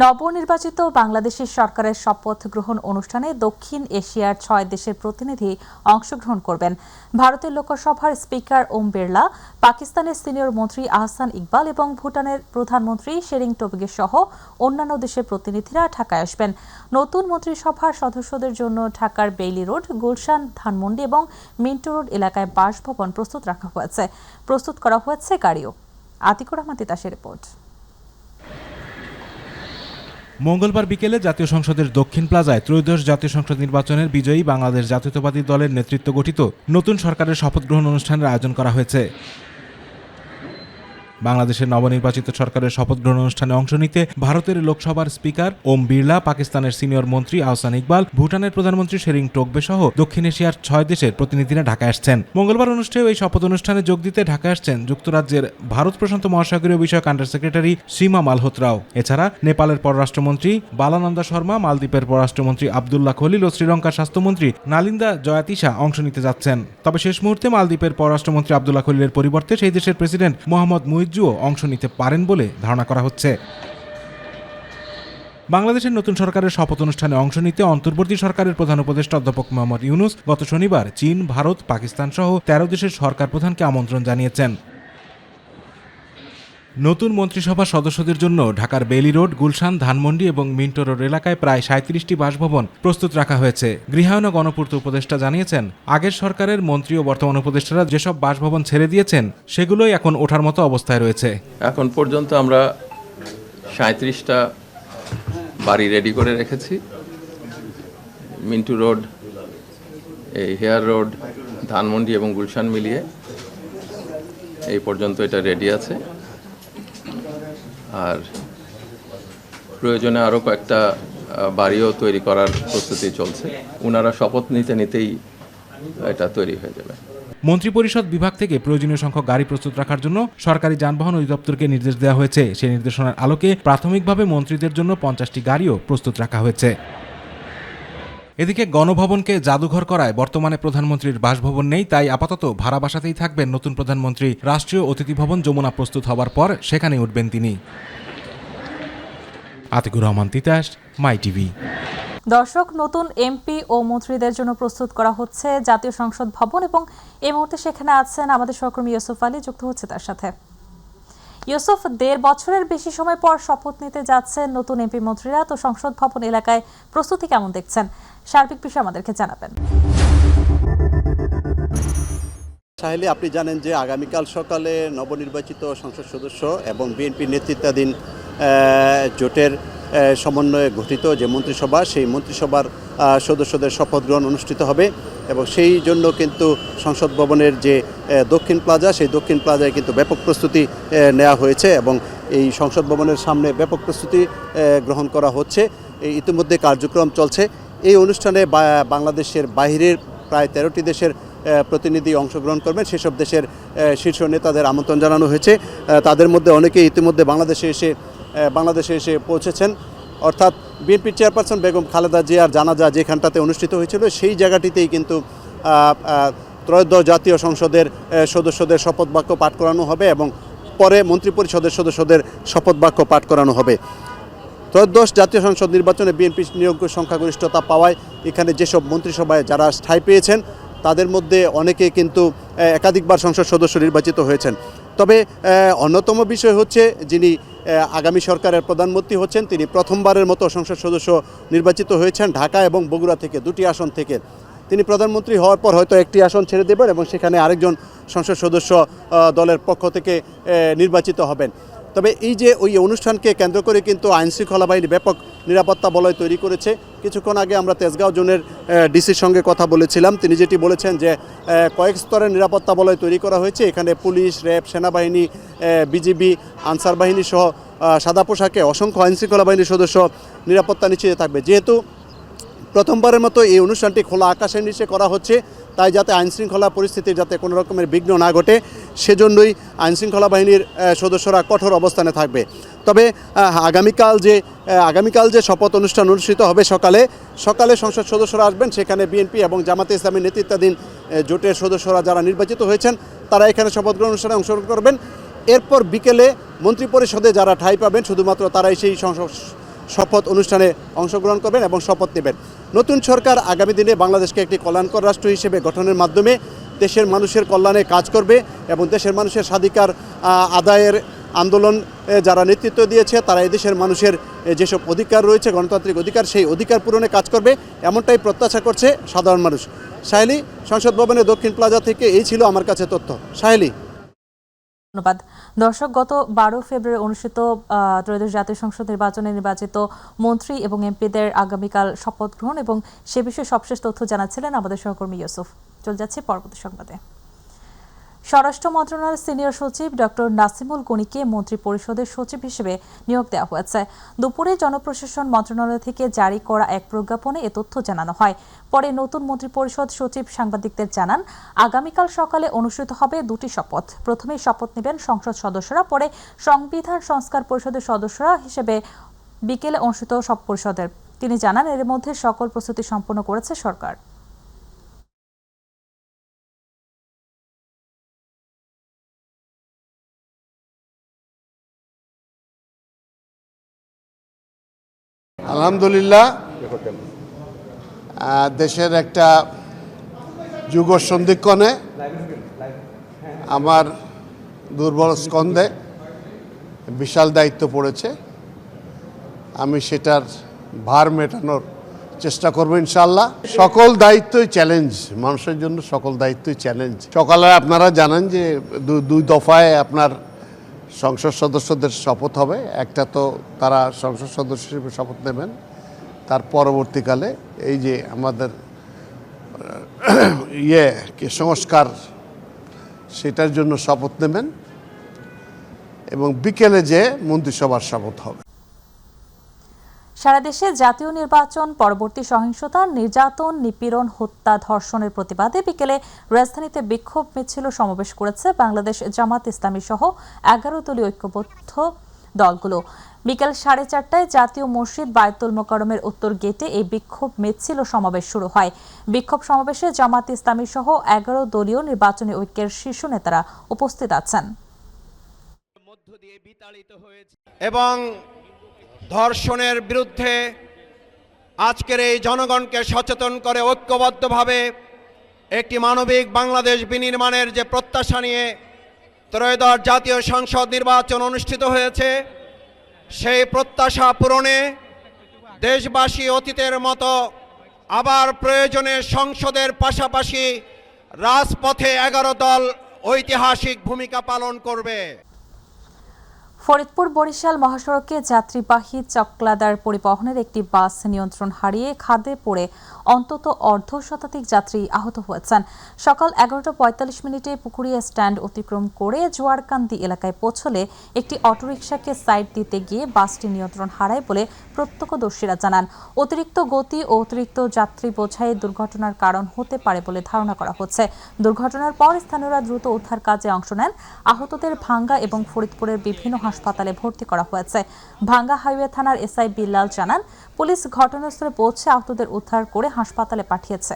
নবনির্বাচিত বাংলাদেশের সরকারের শপথ গ্রহণ অনুষ্ঠানে দক্ষিণ এশিয়ার 6 দেশের প্রতিনিধি অংশগ্রহণ করবেন। ভারতের লোকসভার স্পিকার ওম বিড়লা, পাকিস্তানের সিনিয়র মন্ত্রী আহসান ইকবাল এবং ভুটানের প্রধানমন্ত্রী শেরিং টোবগে সহ অন্যান্য দেশের প্রতিনিধিরা ঢাকায় আসবেন। নতুন মন্ত্রিসভার সদস্যদের জন্য ঢাকার বেইলি রোড, গুলশান, ধানমন্ডি এবং মিন্টো রোড এলাকায় বাসভবন প্রস্তুত করা হয়েছে গাড়িও। আতিকুর রহমান তিতাসের রিপোর্ট। মঙ্গলবার বিকেলে জাতীয় সংসদের দক্ষিণ প্লাজায় ত্রয়োদশ জাতীয় সংসদ নির্বাচনের বিজয়ী বাংলাদেশ জাতীয়তাবাদী দলের নেতৃত্ব গঠিত নতুন সরকারের শপথ গ্রহণ অনুষ্ঠানের আয়োজন করা হয়েছে। বাংলাদেশের নবনির্বাচিত সরকারের শপথ গ্রহণ অনুষ্ঠানে অংশ নিতে ভারতের লোকসভার স্পিকার ওম বিড়লা, পাকিস্তানের সিনিয়র মন্ত্রী আহসান ইকবাল, ভুটানের প্রধানমন্ত্রী শেরিং টোবগে সহ দক্ষিণ এশিয়ার 6 দেশের প্রতিনিধিরা ঢাকায় আসছেন। মঙ্গলবার অনুষ্ঠেয় এই শপথ অনুষ্ঠানে যোগ দিতে ঢাকায় আসছেন যুক্তরাজ্যের ভারত প্রশান্ত মহাসাগরীয় বিষয়ক আন্ডার সেক্রেটারি সীমা মালহোত্রাও। এছাড়া নেপালের পররাষ্ট্রমন্ত্রী বালানন্দা শর্মা, মালদ্বীপের পররাষ্ট্রমন্ত্রী আবদুল্লাহ খলিল ও শ্রীলঙ্কার স্বাস্থ্যমন্ত্রী নালিন্দা জয়াতিসা অংশ নিতে যাচ্ছেন। তবে শেষ মুহূর্তে মালদ্বীপের পররাষ্ট্রমন্ত্রী আবদুল্লাহ খলিলের পরিবর্তে সেই দেশের প্রেসিডেন্ট মোহাম্মদ মুইজ্জুও অংশ নিতে পারেন বলে ধারণা করা হচ্ছে। বাংলাদেশের নতুন সরকারের শপথ অনুষ্ঠানে অংশ নিতে অন্তর্বর্তী সরকারের প্রধান উপদেষ্টা অধ্যাপক মোহাম্মদ ইউনূস গত শনিবার চীন, ভারত, পাকিস্তান সহ 13 দেশের সরকার প্রধানকে আমন্ত্রণ জানিয়েছেন। নতুন মন্ত্রিসভার সদস্যদের জন্য ঢাকার বেইলি রোড, গুলশান, ধানমন্ডি এবং মিন্টো রোড এলাকায় প্রায় 37টি বাসভবন প্রস্তুত রাখা হয়েছে। গৃহায়ন ও গণপূর্ত উপদেষ্টা জানিয়েছেন, আগের সরকারের মন্ত্রী ও বর্তমান উপদেষ্টারা যেসব বাসভবন ছেড়ে দিয়েছেন সেগুলোই এখন ওঠার মতো অবস্থায় রয়েছে। এখন পর্যন্ত আমরা 37টা বাড়ি রেডি করে রেখেছি। মিন্টু রোড, এই হেয়ার রোড, ধানমন্ডি এবং গুলশান মিলিয়ে এই পর্যন্ত এটা রেডি আছে। আর প্রয়োজনে আরও কয়েকটা বাড়িও তৈরি করার প্রস্তুতি চলছে। ওনারা শপথ নিতেই এটা তৈরি হয়ে যাবে। মন্ত্রিপরিষদ বিভাগ থেকে প্রয়োজনীয় সংখ্যক গাড়ি প্রস্তুত রাখার জন্য সরকারি যানবাহন অধিদপ্তরকে নির্দেশ দেওয়া হয়েছে। সেই নির্দেশনার আলোকে প্রাথমিকভাবে মন্ত্রীদের জন্য 50টি গাড়িও প্রস্তুত রাখা হয়েছে। এদিকে গণভবনকে জাদুঘর করায় বর্তমানে প্রধানমন্ত্রীর বাসভবন নেই, তাই আপাতত ভাড়া বাসাতেই থাকবেন নতুন প্রধানমন্ত্রী। রাষ্ট্রীয় অতিথি ভবন যমুনা প্রস্তুত হওয়ার পর সেখানে উঠবেন তিনি। আতিকুর রহমান তিতাস, মাই টিভি। দর্শক, নতুন এমপি ও মন্ত্রীদের জন্য প্রস্তুত করা হচ্ছে জাতীয় সংসদ ভবন এবং এই মুহূর্তে সেখানে আছেন আমাদের সহকর্মী ইউসুফ আলী, যুক্ত হচ্ছে তার সাথে। ইউসুফ, 1.5 বছরের বেশি সময় পর শপথ নিতে যাচ্ছেন নতুন এমপি মন্ত্রীরা, তো সংসদ ভবন এলাকায় প্রস্তুতি কেমন দেখছেন? সার্বিক বিষয় আমাদেরকে জানাবেন। সাহেলি, আপনি জানেন যে আগামীকাল সকালে নবনির্বাচিত সংসদ সদস্য এবং বিএনপি নেতৃত্বাধীন জোটের সমন্বয়ে গঠিত যে মন্ত্রিসভা, সেই মন্ত্রিসভার সদস্যদের শপথ গ্রহণ অনুষ্ঠিত হবে এবং সেই জন্য কিন্তু সংসদ ভবনের যে দক্ষিণ প্লাজা, সেই দক্ষিণ প্লাজায় কিন্তু ব্যাপক প্রস্তুতি নেওয়া হয়েছে এবং এই সংসদ ভবনের সামনে ব্যাপক প্রস্তুতি গ্রহণ করা হচ্ছে। ইতিমধ্যে কার্যক্রম চলছে। এই অনুষ্ঠানে বাংলাদেশের বাইরের প্রায় 13টি দেশের প্রতিনিধি অংশগ্রহণ করবেন। সেসব দেশের শীর্ষ নেতাদের আমন্ত্রণ জানানো হয়েছে। তাদের মধ্যে অনেকে ইতিমধ্যে বাংলাদেশে এসে পৌঁছেছেন। অর্থাৎ বিএনপির চেয়ারপারসন বেগম খালেদা জিয়ার জানাজা যেখানটাতে অনুষ্ঠিত হয়েছিল সেই জায়গাটিতেই কিন্তু ত্রয়োদশ জাতীয় সংসদের সদস্যদের শপথ বাক্য পাঠ করানো হবে এবং পরে মন্ত্রিপরিষদের সদস্যদের শপথ বাক্য পাঠ করানো হবে। ত্রয়োদশ জাতীয় সংসদ নির্বাচনে বিএনপির নিয়োগ সংখ্যাগরিষ্ঠতা পাওয়ায় এখানে যেসব মন্ত্রিসভায় যারা ঠাঁই পেয়েছেন তাদের মধ্যে অনেকে কিন্তু একাধিকবার সংসদ সদস্য নির্বাচিত হয়েছেন। তবে অন্যতম বিষয় হচ্ছে, যিনি আগামী সরকারের প্রধানমন্ত্রী হচ্ছেন, তিনি প্রথমবারের মতো সংসদ সদস্য নির্বাচিত হয়েছেন ঢাকা এবং বগুড়া থেকে, 2টি আসন থেকে। তিনি প্রধানমন্ত্রী হওয়ার পর হয়তো একটি আসন ছেড়ে দেবেন এবং সেখানে আরেকজন সংসদ সদস্য দলের পক্ষ থেকে নির্বাচিত হবেন। তবে এই যে ওই অনুষ্ঠানকে কেন্দ্র করে কিন্তু আইনশৃঙ্খলা বাহিনী ব্যাপক নিরাপত্তা বলয় তৈরি করেছে। কিছুক্ষণ আগে আমরা তেজগাঁও জোনের ডিসির সঙ্গে কথা বলেছিলাম। তিনি যেটি বলেছেন যে কয়েক স্তরের নিরাপত্তা বলয় তৈরি করা হয়েছে। এখানে পুলিশ, র্যাব, সেনাবাহিনী, বিজিবি, আনসার বাহিনী সহ সাদা পোশাকে অসংখ্য আইনশৃঙ্খলা বাহিনীর সদস্য নিরাপত্তা নিশ্চিত থাকবে। যেহেতু প্রথমবারের মতো এই অনুষ্ঠানটি খোলা আকাশের নিচে করা হচ্ছে, তাই যাতে আইনশৃঙ্খলা পরিস্থিতির যাতে কোনো রকমের বিঘ্ন না ঘটে সেজন্যই আইনশৃঙ্খলা বাহিনীর সদস্যরা কঠোর অবস্থানে থাকবে। তবে আগামীকাল যে শপথ অনুষ্ঠান অনুষ্ঠিত হবে সকালে সংসদ সদস্যরা আসবেন। সেখানে বিএনপি এবং জামাতে ইসলামী নেতৃত্বাধীন জোটের সদস্যরা যারা নির্বাচিত হয়েছেন তারা এখানে শপথ গ্রহণ অনুষ্ঠানে অংশগ্রহণ করবেন। এরপর বিকেলে মন্ত্রিপরিষদে যারা ঠাঁই পাবেন শুধুমাত্র তারাই সেই শপথ অনুষ্ঠানে অংশগ্রহণ করবেন এবং শপথ নেবেন। নতুন সরকার আগামী দিনে বাংলাদেশকে একটি কল্যাণকর রাষ্ট্র হিসেবে গঠনের মাধ্যমে দেশের মানুষের কল্যাণে কাজ করবে এবং দেশের মানুষের স্বাধিকার আদায়ের আন্দোলন যারা নেতৃত্ব দিয়েছে তারা এদেশের মানুষের যেসব অধিকার রয়েছে, গণতান্ত্রিক অধিকার, সেই অধিকার পূরণে কাজ করবে, এমনটাই প্রত্যাশা করছে সাধারণ মানুষ। সাহেলি, সংসদ ভবনের দক্ষিণ প্লাজা থেকে এই ছিল আমার কাছে তথ্য। সাহেলি। ধন্যবাদ। দর্শক, গত 12 ফেব্রুয়ারি অনুষ্ঠিত ত্রয়োদশ জাতীয় সংসদ নির্বাচনে নির্বাচিত মন্ত্রী এবং এমপিদের আগামীকাল শপথ গ্রহণ এবং সে বিষয়ে সবশেষ তথ্য জানাচ্ছিলেন আমাদের সহকর্মী ইউসুফ। চলে যাচ্ছে পরবর্তী সংবাদে। স্বরাষ্ট্র মন্ত্রণালয়ের সিনিয়র সচিব ডক্টর নাসিমুল গনিকে মন্ত্রী পরিষদের সচিব হিসেবে নিয়োগ দেওয়া হয়েছে। দুপুরে জনপ্রশাসন মন্ত্রণালয় থেকে জারি করা এক প্রজ্ঞাপনে এ তথ্য জানানো হয়। পরে নতুন মন্ত্রিপরিষদ সচিব সাংবাদিকদের জানান, আগামীকাল সকালে অনুষ্ঠিত হবে দুটি শপথ। প্রথমেই শপথ নেবেন সংসদ সদস্যরা, পরে সংবিধান সংস্কার পরিষদের সদস্যরা হিসেবে বিকেলে অনুষ্ঠিত সব পরিষদের। তিনি জানান, এর মধ্যে সকল প্রস্তুতি সম্পন্ন করেছে সরকার। আলহামদুলিল্লাহ, দেশের একটা যুগ সন্ধিক্ষণে আমার দুর্বল স্কন্ধে বিশাল দায়িত্ব পড়েছে। আমি সেটার ভার মেটানোর চেষ্টা করব ইনশাআল্লাহ। সকল দায়িত্বই চ্যালেঞ্জ, মানুষের জন্য সকল দায়িত্বই চ্যালেঞ্জ। সকালে আপনারা জানেন যে দুই দফায় আপনার সংসদ সদস্যদের শপথ হবে। একটা তো তারা সংসদ সদস্য হিসেবে শপথ নেবেন, তার পরবর্তীকালে এই যে আমাদের সংস্কার, সেটার জন্য শপথ নেবেন এবং বিকেলে যে মন্ত্রিসভার শপথ হবে। সারা দেশে জাতীয় নির্বাচন পরবর্তী সহিংসতা, নির্যাতন, নিপীড়ন, হত্যা, ধর্ষণের প্রতিবাদে বিকেলে রাজধানীতে বিক্ষোভ মিছিল সমাবেশ করেছে বাংলাদেশ জামাত ইসলামী সহ 11 দলীয় ঐক্যবদ্ধ দলগুলো। বিকেল 4:30টায় জাতীয় মসজিদ বায়তুল মোকাররমের উত্তর গেটে এই বিক্ষোভ মিছিল সমাবেশ শুরু হয়। বিক্ষোভ সমাবেশে জামাত ইসলামী সহ 11 দলীয় নির্বাচনী ঐক্যের শীর্ষ নেতারা উপস্থিত আছেন। এবং ধর্ষণের বিরুদ্ধে আজকের এই জনগণকে সচেতন করে ঐক্যবদ্ধভাবে একটি মানবিক বাংলাদেশ বিনির্মাণের যে প্রত্যাশা নিয়ে ত্রয়োদশ জাতীয় সংসদ নির্বাচন অনুষ্ঠিত হয়েছে, সেই প্রত্যাশা পূরণে দেশবাসী অতীতের মতো আবার প্রয়োজনে সংসদের পাশাপাশি রাজপথে 11 দল ঐতিহাসিক ভূমিকা পালন করবে। ফরিদপুর বরিশাল মহাসড়কে যাত্রীবাহী চকলাদার পরিবহনের একটি বাস নিয়ন্ত্রণ হারিয়ে খাদে পড়ে অন্তত অর্ধশতাধিক যাত্রী আহত হয়েছেন। সকাল 11:45 পুকুরিয়া স্ট্যান্ড অতিক্রম করে জোয়ারকান্দি এলাকায় পৌঁছলে একটি অটোরিকশাকে সাইড দিতে গিয়ে বাসটি নিয়ন্ত্রণ হারায় বলে প্রত্যক্ষদর্শীরা জানান। অতিরিক্ত গতি ও অতিরিক্ত যাত্রী বোঝাই দুর্ঘটনার কারণ হতে পারে বলে ধারণা করা হচ্ছে। দুর্ঘটনার পর স্থানীয়রা দ্রুত উদ্ধার কাজে অংশ নেন। আহতদের ভাঙ্গা এবং ফরিদপুরের বিভিন্ন হাসপাতালে ভর্তি করা হয়েছে। ভাঙ্গা হাইওয়ে থানার এসআই বিল্লাল জানান, পুলিশ ঘটনাস্থলে পৌঁছে আহতদের উদ্ধার করে হাসপাতালে পাঠিয়েছে।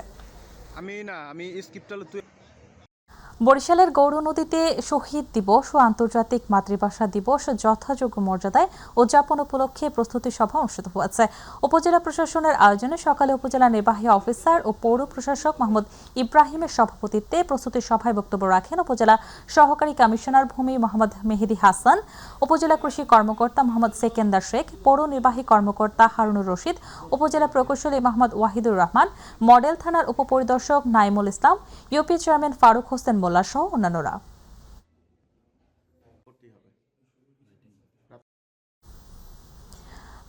বরিশালের গৌর নদীতে শহীদ দিবস ও আন্তর্জাতিক মাতৃভাষা দিবস যথাযোগ্য মর্যাদায় উদযাপন উপলক্ষে প্রস্তুতি সভা অনুষ্ঠিত হয়েছে। উপজেলা প্রশাসনের আয়োজনে সকালে উপজেলা নির্বাহী অফিসার ও পৌর প্রশাসক মোহাম্মদ ইব্রাহিমের সভাপতিত্বে প্রস্তুতি সভায় বক্তব্য রাখেন উপজেলা সহকারী কমিশনার ভূমি মোহাম্মদ মেহেদি হাসান, উপজেলা কৃষি কর্মকর্তা মোহাম্মদ সেকেন্দার শেখ, পৌর নির্বাহী কর্মকর্তা হারুনুর রশিদ, উপজেলা প্রকৌশলী মোহাম্মদ ওয়াহিদুর রহমান, মডেল থানার উপপরিদর্শক নাইমুল ইসলাম, ইউপি চেয়ারম্যান ফারুক হোসেন মোল্লা সহ অন্যান্যরা।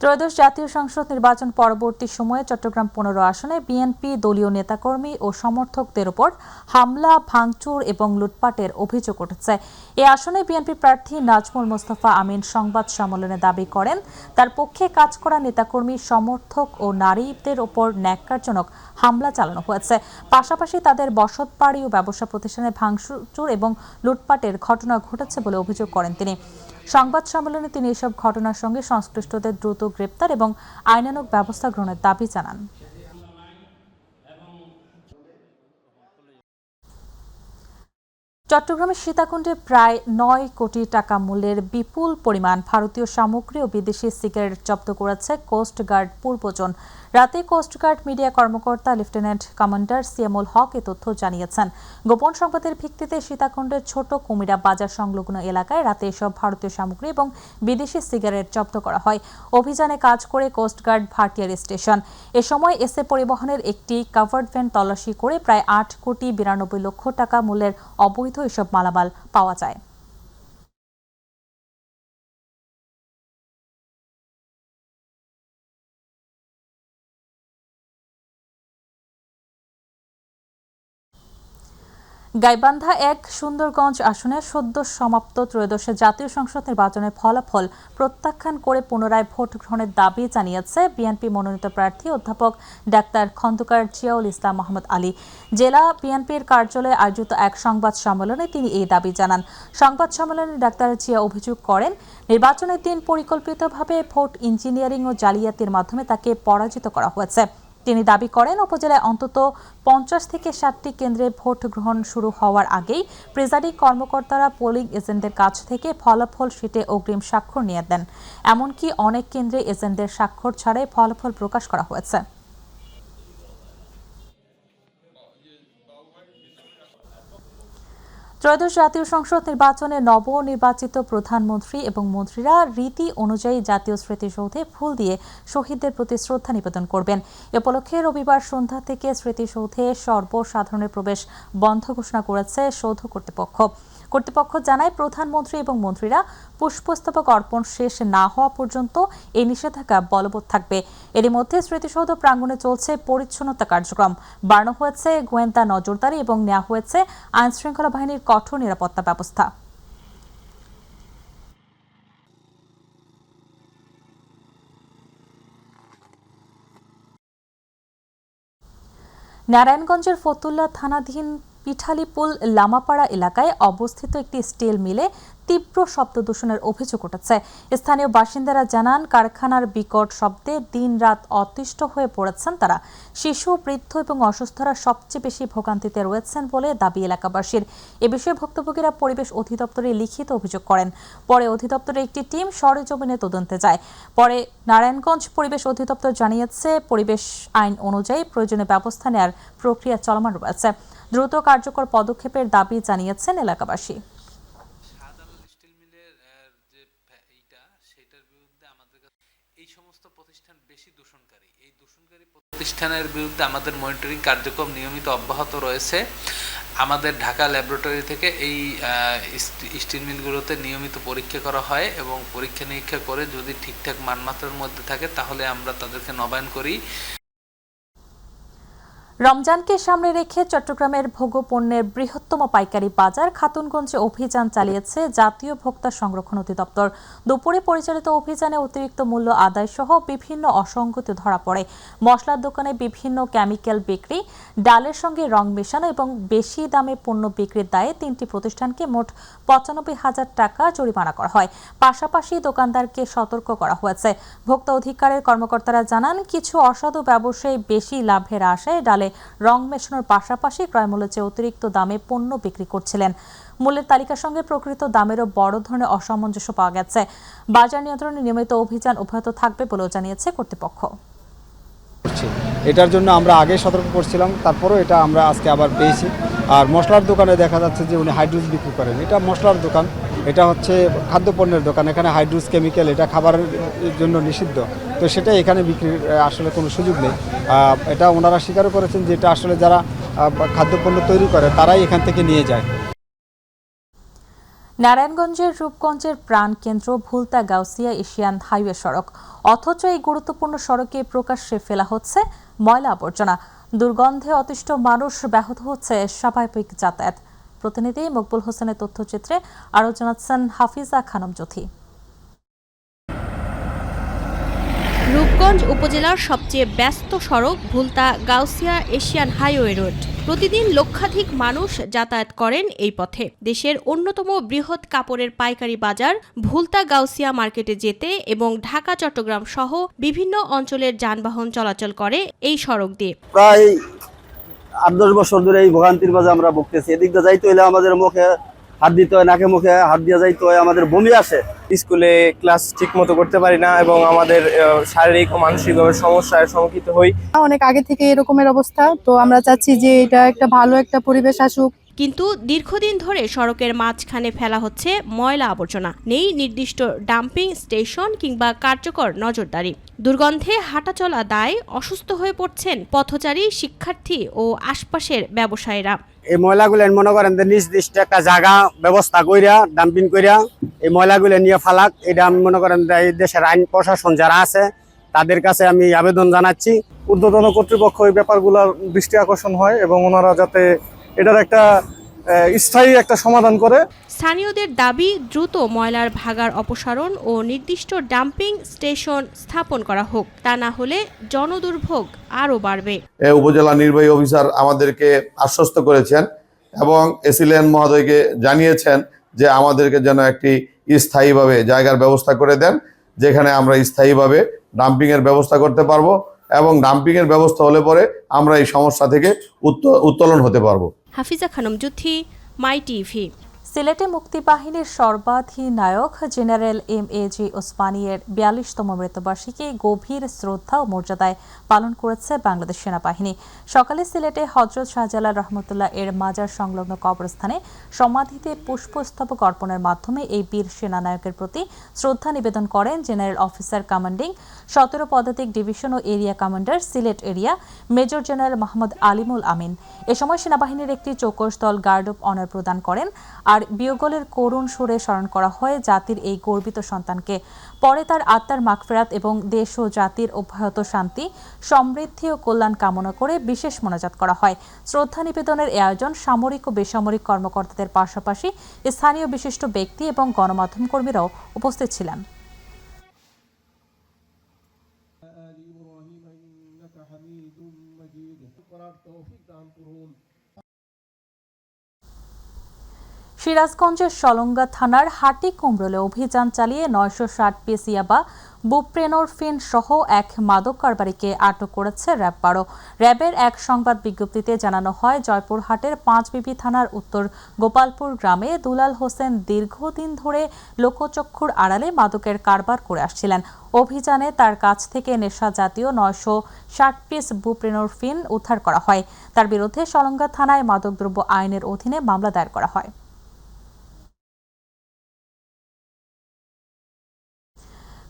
ত্রয়োদশ জাতীয় সংসদ নির্বাচন পরবর্তী সময়ে চট্টগ্রাম 15 আসনে বিএনপি দলীয় নেতাকর্মী ও সমর্থকদের উপর হামলা, ভাঙচুর এবং লুটপাটের অভিযোগ উঠেছে। এই আসনে বিএনপি প্রার্থী নাজমুল মোস্তফা আমিন সংবাদ সম্মেলনে দাবি করেন, তার পক্ষে কাজ করা নেতাকর্মী, সমর্থক ও নারীদের উপর ন্যাক্কারজনক হামলা চালানো হয়েছে। পাশাপাশি তাদের বসতবাড়ি ও ব্যবসা প্রতিষ্ঠানে ভাঙচুর এবং লুটপাটের ঘটনা ঘটেছে বলে অভিযোগ করেন তিনি। সংবাদ সম্মেলনে তিনি এসব ঘটনার সঙ্গে সংশ্লিষ্টদের দ্রুত গ্রেপ্তার এবং আইনানুগ ব্যবস্থা গ্রহণের দাবি জানান। চট্টগ্রামের সীতাকুণ্ডে প্রায় ৯ কোটি টাকা মূল্যের বিপুল পরিমাণ ভারতীয় সামগ্রী ও বিদেশি সিগারেট জব্দ করেছে কোস্টগার্ড পূর্বজন। রাতে কোস্টগার্ড মিডিয়া কর্মকর্তা লেফটেন্যান্ট কমান্ডার সিয়ামুল হক এ তথ্য জানিয়েছেন। গোপন সংবাদের ভিত্তিতে সীতাকুণ্ডের ছোট কুমিরা বাজার সংলগ্ন এলাকায় রাতে এসব ভারতীয় সামগ্রী এবং বিদেশি সিগারেট জব্দ করা হয়। অভিযানে কাজ করে কোস্টগার্ড ভাটিয়ারি স্টেশন। এ সময় এসএ পরিবহনের একটি কাভার্ড ভ্যান তল্লাশি করে প্রায় ৮ কোটি ৯২ লক্ষ টাকা মূল্যের অবৈধ এসব মালামাল পাওয়া যায়। গাইবান্ধা ১ সুন্দরগঞ্জ আসনে সদ্য সমাপ্ত ত্রয়োদশ জাতীয় সংসদ নির্বাচনের ফলাফল প্রত্যাখ্যান করে পুনরায় ভোট গ্রহণের দাবি জানিয়েছে বিএনপি মনোনীত প্রার্থী অধ্যাপক ডাক্তার খন্দকার জিয়াউল ইসলাম মোহাম্মদ আলী। জেলা বিএনপির কার্যালয়ে আয়োজিত এক সংবাদ সম্মেলনে তিনি এই দাবি জানান। সংবাদ সম্মেলনে ডাক্তার জিয়া অভিযোগ করেন, নির্বাচনের দিন পরিকল্পিতভাবে ভোট ইঞ্জিনিয়ারিং ও জালিয়াতির মাধ্যমে তাকে পরাজিত করা হয়েছে। তিনি দাবি করেন, উপজেলায় অন্তত ৫০ থেকে ৬০টি কেন্দ্রে ভোট গ্রহণ শুরু হওয়ার আগেই প্রিজাইডিং কর্মকর্তারা পোলিং এজেন্টদের কাছ থেকে ফলাফল শিটে অগ্রিম স্বাক্ষর নিয়ে দেন। এমনকি অনেক কেন্দ্রে এজেন্টদের স্বাক্ষর ছাড়াই ফলাফল প্রকাশ করা হয়েছে। ত্রয়োদশ জাতীয় সংসদ নির্বাচনে নবনির্বাচিত প্রধানমন্ত্রী এবং মন্ত্রীরা রীতি অনুযায়ী জাতীয় স্মৃতিসৌধে ফুল দিয়ে শহীদদের প্রতি শ্রদ্ধা নিবেদন করবেন। এ উপলক্ষে রবিবার সন্ধ্যা থেকে স্মৃতিসৌধে সর্বসাধারণের প্রবেশ বন্ধ ঘোষণা করেছে সৌধ কর্তৃপক্ষ। কর্তৃপক্ষ জানায়, প্রধানমন্ত্রী এবং মন্ত্রীরা পুষ্পস্তবক অর্পণ শেষ না হওয়া পর্যন্ত এই নিষেধাজ্ঞা বলবৎ থাকবে। এরই মধ্যে স্মৃতিসৌধ প্রাঙ্গণে চলছে পরিচ্ছন্নতা কার্যক্রম, বাড়ানো হয়েছে গোয়েন্দা নজরদারি এবং নেওয়া হয়েছে আইনশৃঙ্খলা বাহিনীর কঠোর নিরাপত্তা ব্যবস্থা। নারায়ণগঞ্জের ফতুল্লা থানাধীন পিঠালিপুল লামাপাড়া এলাকায় অবস্থিত একটি স্টিল মিলে তীব্র শব্দ দূষণের অভিযোগ উঠেছে। স্থানীয় বাসিন্দারা জানান, কারখানার বিকট শব্দে দিনরাত অতিষ্ঠ হয়ে পড়েছেন তারা। শিশু, বৃদ্ধ এবং অসুস্থরা সবচেয়ে বেশি ভোগান্তিতে রয়েছেন বলে দাবি এলাকাবাসীর। এ বিষয়ে ভুক্তভোগীরা পরিবেশ অধিদপ্তরে লিখিত অভিযোগ করেন। পরে অধিদপ্তরের একটি টিম সরেজমিনে তদন্তে যায়। পরে নারায়ণগঞ্জ পরিবেশ অধিদপ্তর জানিয়েছে, পরিবেশ আইন অনুযায়ী প্রয়োজনীয় ব্যবস্থা নেওয়ার প্রক্রিয়া চলমান রয়েছে। দ্রুত কার্যকর পদক্ষেপের দাবি জানিয়েছেন এলাকাবাসী। এই সমস্ত প্রতিষ্ঠান বেশি দূষণকারী, এই দূষণকারী প্রতিষ্ঠানের বিরুদ্ধে আমাদের মনিটরিং কার্যক্রম নিয়মিত অব্যাহত রয়েছে। আমাদের ঢাকা ল্যাবরেটরি থেকে এই স্টিল মিলগুলোতে নিয়মিত পরীক্ষা করা হয় এবং পরীক্ষা নিরীক্ষা করে যদি ঠিকঠাক মানমাত্রার মধ্যে থাকে তাহলে আমরা তাদেরকে নবায়ন করি। রমজানকে সামনে রেখে চট্টগ্রামের ভোগ্যপণ্যের বৃহত্তম পাইকারি বাজার খাতুনগঞ্জে অভিযান চালিয়েছে জাতীয় ভোক্তা সংরক্ষণ অধিদপ্তর। দুপুরে পরিচালিত অভিযানে অতিরিক্ত মূল্য আদায় সহ বিভিন্ন অসঙ্গতি ধরা পড়ে। মশলার দোকানে বিভিন্ন কেমিক্যাল বিক্রি, ডালের সঙ্গে রং মেশানো এবং বেশি দামে পণ্য বিক্রির দায়ে 3টি প্রতিষ্ঠানকে মোট ৯৫,০০০ টাকা জরিমানা করা হয়। পাশাপাশি দোকানদারকে সতর্ক করা হয়েছে। ভোক্তা অধিকারের কর্মকর্তারা জানান, কিছু অসাধু ব্যবসায়ী বেশি লাভের আশায় ডালে রং মেশানোর পাশাপাশি ক্রয়মূল্যের চেয়ে অতিরিক্ত দামে পণ্য বিক্রি করছিলেন। মূল্যের তালিকার সঙ্গে প্রকৃত দামেরও বড় ধরনের অসামঞ্জস্য পাওয়া গেছে। বাজার নিয়ন্ত্রণে নিয়মিত অভিযান অব্যাহত থাকবে বলেও জানিয়েছে কর্তৃপক্ষ। এটার জন্য আমরা আগে সতর্ক করছিলাম, তারপরও এটা আমরা আজকে আবার পেয়েছি। আর মশলার দোকানে দেখা যাচ্ছে যে উনি হাইড্রোজ বিক্রি করেন। এটা মশলার দোকান, এটা হচ্ছে খাদ্যপণ্যের দোকান। এখানে হাইড্রোজ কেমিক্যাল, এটা খাবারের জন্য নিষিদ্ধ, তো সেটা এখানে বিক্রির আসলে কোনো সুযোগ নেই। এটা ওনারা স্বীকারও করেছেন যে এটা আসলে যারা খাদ্যপণ্য তৈরি করে তারাই এখান থেকে নিয়ে যায়। নারায়ণগঞ্জের রূপগঞ্জের প্রাণকেন্দ্র ভুলতা গাউসিয়া এশিয়ান হাইওয়ে সড়ক, অথচ এই গুরুত্বপূর্ণ সড়কে প্রকাশ্যে ফেলা হচ্ছে ময়লা আবর্জনা। দুর্গন্ধে অতিষ্ঠ মানুষ, ব্যাহত হচ্ছে স্বাভাবিক যাতায়াত। প্রতিনিধি মকবুল হোসেনের তথ্যচিত্রে আরও জানাচ্ছেন হাফিজা খানম জ্যোতি। রূপগঞ্জ উপজেলার সবচেয়ে ব্যস্ত সড়ক Bhulta Gausia Asian highway road. প্রতিদিন লক্ষাধিক মানুষ যাতায়াত করেন এই পথে। দেশের অন্যতম বৃহৎ কাপড়ের পাইকারি বাজার ভুলতা গাউসিয়া মার্কেটে যেতে এবং ঢাকা, চট্টগ্রাম সহ বিভিন্ন অঞ্চলের যানবাহন চলাচল করে এই সড়ক দিয়ে। প্রায় 8-10 বছর ধরে এই ভোগান্তির মাঝে আমরা ভুগতেছি। এদিক দিয়ে যাইতে হইলে আমাদের মুখে হাত দিতে হয়, নাকে মুখে হাত দিয়ে যাইতে হয়, আমাদের বমি আসে। স্কুলে ক্লাস ঠিক মতো করতে পারি না এবং আমাদের শারীরিক ও মানসিকভাবে সমস্যার সম্মুখীন হই। অনেক আগে থেকে এরকমের অবস্থা, তো আমরা চাচ্ছি যে এটা একটা ভালো একটা পরিবেশ আসুক। কিন্তু দীর্ঘদিন ধরে সড়কের মাঝখানে ফেলা হচ্ছে ময়লা আবর্জনা, নেই নির্দিষ্ট ডাম্পিং স্টেশন কিংবা কার্যকর নজরদারি। দুর্গন্ধে হাঁটাচলা দায়, অসুস্থ হয়ে পড়ছেন পথচারী, শিক্ষার্থী ও আশপাশের ব্যবসায়ীরা। এই ময়লাগুলো মনে করেন যে নির্দিষ্ট একটা জায়গা ব্যবস্থা কইরা ডাম্পিং কইরা এই ময়লাগুলো নিয়ে ফালাক। এটা আমি মনে করেন যে এই দেশের আইন প্রশাসন যারা আছে তাদের কাছে আমি আবেদন জানাচ্ছি। ঊর্ধ্বতন কর্তৃপক্ষ এই ব্যাপারগুলোর দৃষ্টি আকর্ষণ হয় এবং ওনারা যাতে এটার একটা স্থায়ী একটা সমাধান করে। স্থানীয়দের দাবি, দ্রুত ময়লার ভাগার অপসারণ ও নির্দিষ্ট ডাম্পিং স্টেশন স্থাপন করা হোক, তা না হলে জনদুর্ভোগ আরও বাড়বে। উপজেলা নির্বাহী অফিসার আমাদেরকে আশ্বস্ত করেছেন এবং এসিলেন মহোদয়কে জানিয়েছেন যে আমাদেরকে যেন একটি স্থায়ীভাবে জায়গার ব্যবস্থা করে দেন, যেখানে আমরা স্থায়ীভাবে ডাম্পিংয়ের ব্যবস্থা করতে পারবো এবং ডাম্পিংয়ের ব্যবস্থা হলে পরে আমরা এই সমস্যা থেকে উত্তোলন হতে পারবো। হাফিজা খানম জুথি, মাই টিভি। সিলেটে মুক্তিবাহিনীর সর্বাধিনায়ক জেনারেল এম.এ.জি. ওসমানীর 42তম মৃত্যুবার্ষিকী গভীর শ্রদ্ধা ও মর্যাদায় পালন করেছে বাংলাদেশ সেনাবাহিনী। সকালে সিলেটে হযরত শাহজালাল রহমতুল্লাহ এর মাজার সংলগ্ন কবরস্থানে সমাধিতে পুষ্পস্তবক অর্পণের মাধ্যমে এই বীর সেনানায়কের প্রতি শ্রদ্ধা নিবেদন করেন জেনারেল অফিসার কমান্ডিং 17 পদাতিক ডিভিশন ও area commander Sylhet area major general Mohammad Alimul Amin. এ সময় সেনাবাহিনীর একটি চৌকস দল গার্ড অব অনার প্রদান করেন আর বিয়োগলের করুণ সুরে স্মরণ করা হয় জাতির এই গর্বিত সন্তানকে। পরে তার আত্মার মাগফিরাত এবং দেশ ও জাতির অব্যাহত শান্তি, সমৃদ্ধি ও কল্যাণ কামনা করে বিশেষ মোনাজাত করা হয়। শ্রদ্ধা নিবেদনের এই আয়োজন সামরিক ও বেসামরিক কর্মকর্তাদের পাশাপাশি স্থানীয় বিশিষ্ট ব্যক্তি এবং গণমাধ্যম কর্মীরাও উপস্থিত ছিলেন। সিরাজগঞ্জের সলঙ্গা থানার হাটি কুমরোলে অভিযান চালিয়ে 960 পিস ইয়াবা, বুপ্রেনরফিন সহ এক মাদক কারবারিকে আটক করেছে র্যাব 12। র্যাবের এক সংবাদ বিজ্ঞপ্তিতে জানানো হয়, জয়পুরহাটের পাঁচবিবি থানার উত্তর গোপালপুর গ্রামে দুলাল হোসেন দীর্ঘদিন ধরে লোকচক্ষুর আড়ালে মাদকের কারবার করে আসছিলেন। অভিযানে তার কাছ থেকে নেশা জাতীয় 960 পিস বুপ্রেনরফিন উদ্ধার করা হয়। তার বিরুদ্ধে সলঙ্গা থানায় মাদকদ্রব্য আইনের অধীনে মামলা দায়ের করা হয়।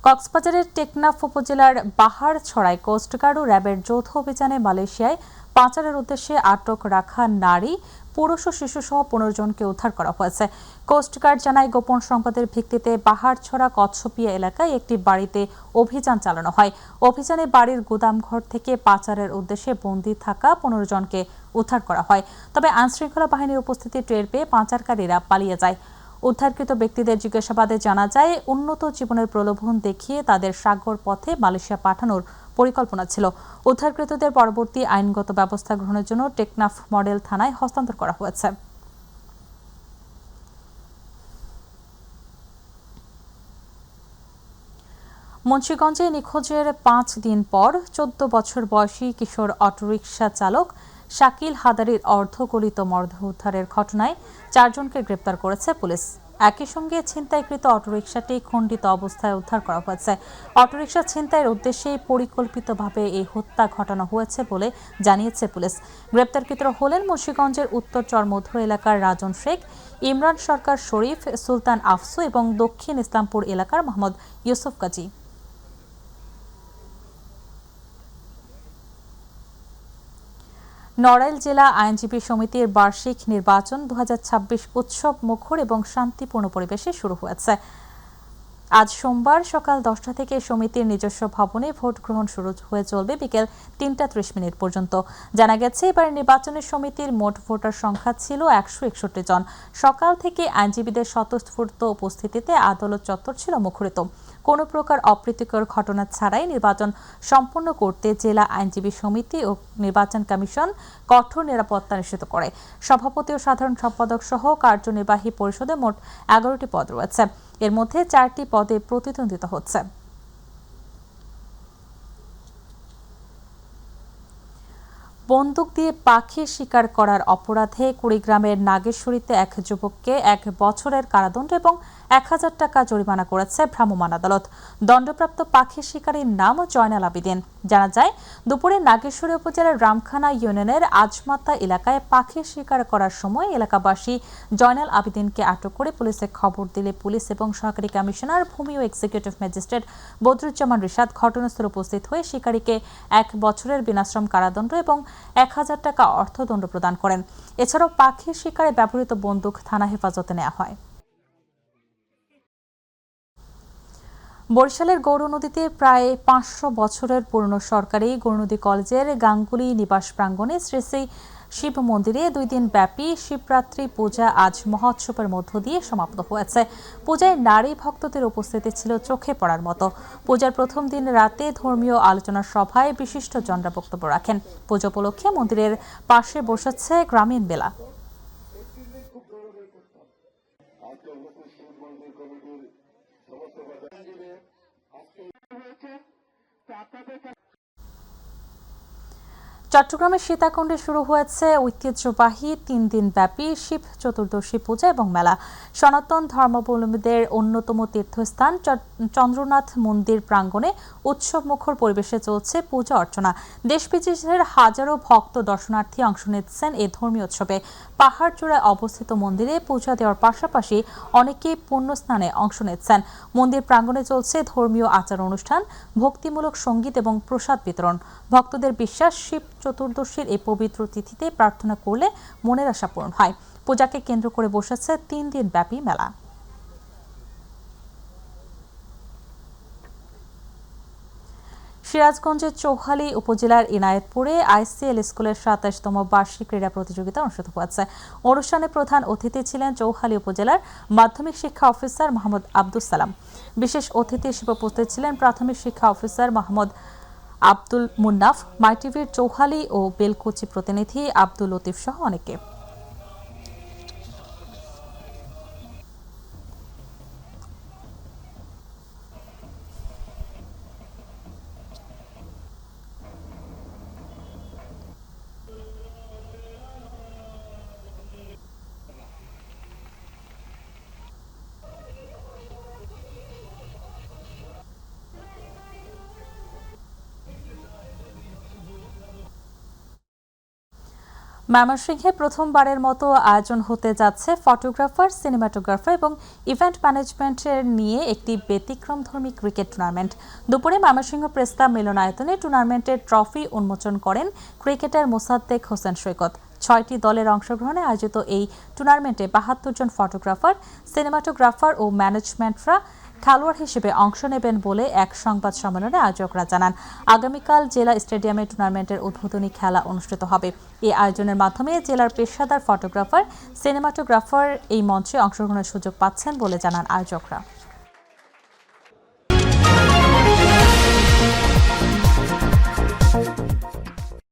কক্সবাজারের টেকনাফ উপজেলার বাহারছড়ায় কোস্টগার্ড ও র্যাবের যৌথ অভিযানে মালয়েশিয়ায় পাচারের উদ্দেশ্যে আটক রাখা নারী, পুরুষ ও শিশুসহ 15 জনকে উদ্ধার করা হয়েছে। কোস্টগার্ড জানায়, গোপন সংবাদের ভিত্তিতে বাহারছড়া কচ্ছপিয়া এলাকায় একটি বাড়িতে অভিযান চালানো হয়। অভিযানে বাড়ির গুদামঘর থেকে পাচারের উদ্দেশ্যে বন্দী থাকা 15 জনকে উদ্ধার করা হয়। তবে আইনশৃঙ্খলা বাহিনীর উপস্থিতি টের পেয়ে পাচারকারীরা পালিয়ে যায়। উদ্ধারকৃত ব্যক্তিদের জিজ্ঞাসাবাদে জানা যায়, উন্নত জীবনের প্রলোভন দেখিয়ে তাদের সাগর পথে মালয়েশিয়া পাঠানোর পরিকল্পনা ছিল। উদ্ধারকৃতদের পরবর্তী আইনগত ব্যবস্থা গ্রহণের জন্য টেকনাফ মডেল থানায় হস্তান্তর করা হয়েছে। মুন্সিগঞ্জে নিখোঁজের 5 দিন পর 14 বছর বয়সী কিশোর অটোরিকশা চালক শাকিল হাদারির অর্ধগলিত মরদেহ উদ্ধারের ঘটনায় 4 জনকে গ্রেপ্তার করেছে পুলিশ। একই সঙ্গে ছিনতাইকৃত অটোরিকশাটি খণ্ডিত অবস্থায় উদ্ধার করা হয়েছে। অটোরিকশা ছিনতাইয়ের উদ্দেশ্যে পরিকল্পিতভাবে এই হত্যা ঘটানো হয়েছে বলে জানিয়েছে পুলিশ। গ্রেপ্তারকৃতরা হলেন মুন্সিগঞ্জের উত্তর চরমধু এলাকার রাজন শেখ, ইমরান সরকার শরীফ, সুলতান আফসু এবং দক্ষিণ ইসলামপুর এলাকার মোহাম্মদ ইউসুফ কাজী। নড়াইল জেলা আইনজীবী সমিতির বার্ষিক নির্বাচন 2026 উৎসব মুখর এবং শান্তিপূর্ণ পরিবেশে শুরু হয়েছে। আজ সোমবার সকাল 10টা থেকে সমিতির নিজস্ব ভবনে ভোট গ্রহণ শুরু হয়ে চলবে বিকেল 3টা 30 পর্যন্ত। জানা গেছে, এবার নির্বাচনের সমিতির মোট ভোটার সংখ্যা ছিল 161 জন। সকাল থেকে আইনজীবীদের স্বতঃস্ফূর্ত উপস্থিতিতে আদালত চত্বর ছিল মুখরিত। কোনো প্রকার অপ্রীতিকর ঘটনা ছাড়াই নির্বাচন সম্পন্ন করতে জেলা আইনজীবী সমিতি ও নির্বাচন কমিশন কঠোর নিরাপত্তা নিশ্চিত করে। সভাপতি ও সাধারণ সম্পাদক সহ কার্যনির্বাহী পরিষদে মোট 11টি পদ রয়েছে। এর মধ্যে 4টি পদে প্রতিদ্বন্দ্বিতা হচ্ছে। বন্দুক দিয়ে পাখি শিকার করার অপরাধে কুড়িগ্রামের নাগেশ্বরীতে এক যুবককে 1 বছরের কারাদণ্ড এবং 1000 টাকা জরিমানা করেছে ভ্রাম্যমাণ আদালত। দণ্ডপ্রাপ্ত পাখি শিকারীর নাম জয়নাল আবিদিন। জানা যায়, দুপুরে নাগেশ্বরী উপজেলার রামখানা ইউনিয়নের আজমাতা এলাকায় পাখি শিকার করার সময় এলাকাবাসী জয়নাল আবিদিনকে আটক করে পুলিশে খবর দিলে পুলিশ এবং সহকারী কমিশনার ভূমি ও এক্সিকিউটিভ ম্যাজিস্ট্রেট বদরুজ্জামান রিশাদ ঘটনাস্থলে উপস্থিত হয়ে শিকারীকে 1 বছরের বিনাশ্রম কারাদণ্ড এবং 1000 টাকা অর্থদণ্ড প্রদান করেন। এছাড়াও পাখি শিকারে ব্যবহৃত বন্দুক থানা হেফাজতে নেওয়া হয়। বরিশালের গৌরনদীতে প্রায় 500 বছরের পুরনো সরকারি গৌরনদী কলেজের গাঙ্গুলি নিবাস প্রাঙ্গণে শ্রী শ্রী শিব মন্দিরে 2 দিন ব্যাপী শিবরাত্রি পূজা আজ মহোৎসবের মধ্য দিয়ে সমাপ্ত হয়েছে। পূজায় নারী ভক্তদের উপস্থিতি ছিল চোখে পড়ার মতো। পূজার প্রথম দিন রাতে ধর্মীয় আলোচনা সভায় বিশিষ্টজনরা বক্তব্য রাখেন। পূজা উপলক্ষে মন্দিরের পাশে বসেছে গ্রামীণ মেলা। চট্টগ্রামের সীতাকুণ্ডে শুরু হয়েছে ঐতিহ্যবাহী 3 দিন ব্যাপী শিব চতুর্দশী পূজা এবং মেলা। সনাতন ধর্মাবলম্বীদের অন্যতম তীর্থস্থান চন্দ্রনাথ মন্দির প্রাঙ্গণে উৎসবমুখর পরিবেশে চলছে পূজা অর্চনা। দেশ বিদেশের হাজারো ভক্ত দর্শনার্থী অংশ নিচ্ছেন এই ধর্মীয় উৎসবে। পাহাড় চূড়ায় অবস্থিত মন্দিরে পূজা দেওয়ার পাশাপাশি অনেকেই পুণ্যস্নানে অংশ নিচ্ছেন। মন্দির প্রাঙ্গণে চলছে ধর্মীয় আচার অনুষ্ঠান, ভক্তিমূলক সঙ্গীত এবং প্রসাদ বিতরণ। ভক্তদের বিশ্বাস, শিব চতুর্দশীর এই পবিত্র তিথিতে প্রার্থনা করলে মনের আশা পূরণ হয়। পূজাকে কেন্দ্র করে বসেছে 3 দিন ব্যাপী মেলা। সিরাজগঞ্জের চৌহালি উপজেলার ইনায়েতপুরে আইসিএল স্কুলের 27তম বার্ষিক ক্রীড়া প্রতিযোগিতা অনুষ্ঠিত হয়েছে। অনুষ্ঠানে প্রধান অতিথি ছিলেন চৌহালি উপজেলার মাধ্যমিক শিক্ষা অফিসার মোহাম্মদ আব্দুল সালাম। বিশেষ অতিথি হিসেবে উপস্থিত ছিলেন প্রাথমিক শিক্ষা অফিসার মোহাম্মদ আব্দুল মুন্নাফ, মাইটিভির চৌহালি ও বেলকুচি প্রতিনিধি আব্দুল লতিফ সহ অনেকে। ময়মনসিংহে প্রথমবারের মতো আয়োজন হতে যাচ্ছে ফটোগ্রাফার, সিনেমাটোগ্রাফার এবং ইভেন্ট ম্যানেজমেন্টের নিয়ে একটি ব্যতিক্রমধর্মী ক্রিকেট টুর্নামেন্ট। দুপুরে ময়মনসিংহ প্রেস ক্লাব মিলনায়তনে টুর্নামেন্টের ট্রফি উন্মোচন করেন ক্রিকেটার মোসাদ্দেক হোসেন সৈকত। 6টি দলের অংশগ্রহণে আয়োজিত এই টুর্নামেন্টে 72 জন ফটোগ্রাফার, সিনেমাটোগ্রাফার ও ম্যানেজমেন্টরা খেলোয়াড় হিসেবে অংশ নেবেন বলে এক সংবাদ সম্মেলনে আয়োজকরা জানান। আগামীকাল জেলা স্টেডিয়ামে টুর্নামেন্টের উদ্বোধনী খেলা অনুষ্ঠিত হবে। এই আয়োজনের মাধ্যমে জেলার পেশাদার ফটোগ্রাফার, সিনেমাটোগ্রাফার এই মঞ্চে অংশগ্রহণের সুযোগ পাচ্ছেন বলে জানান আয়োজকরা।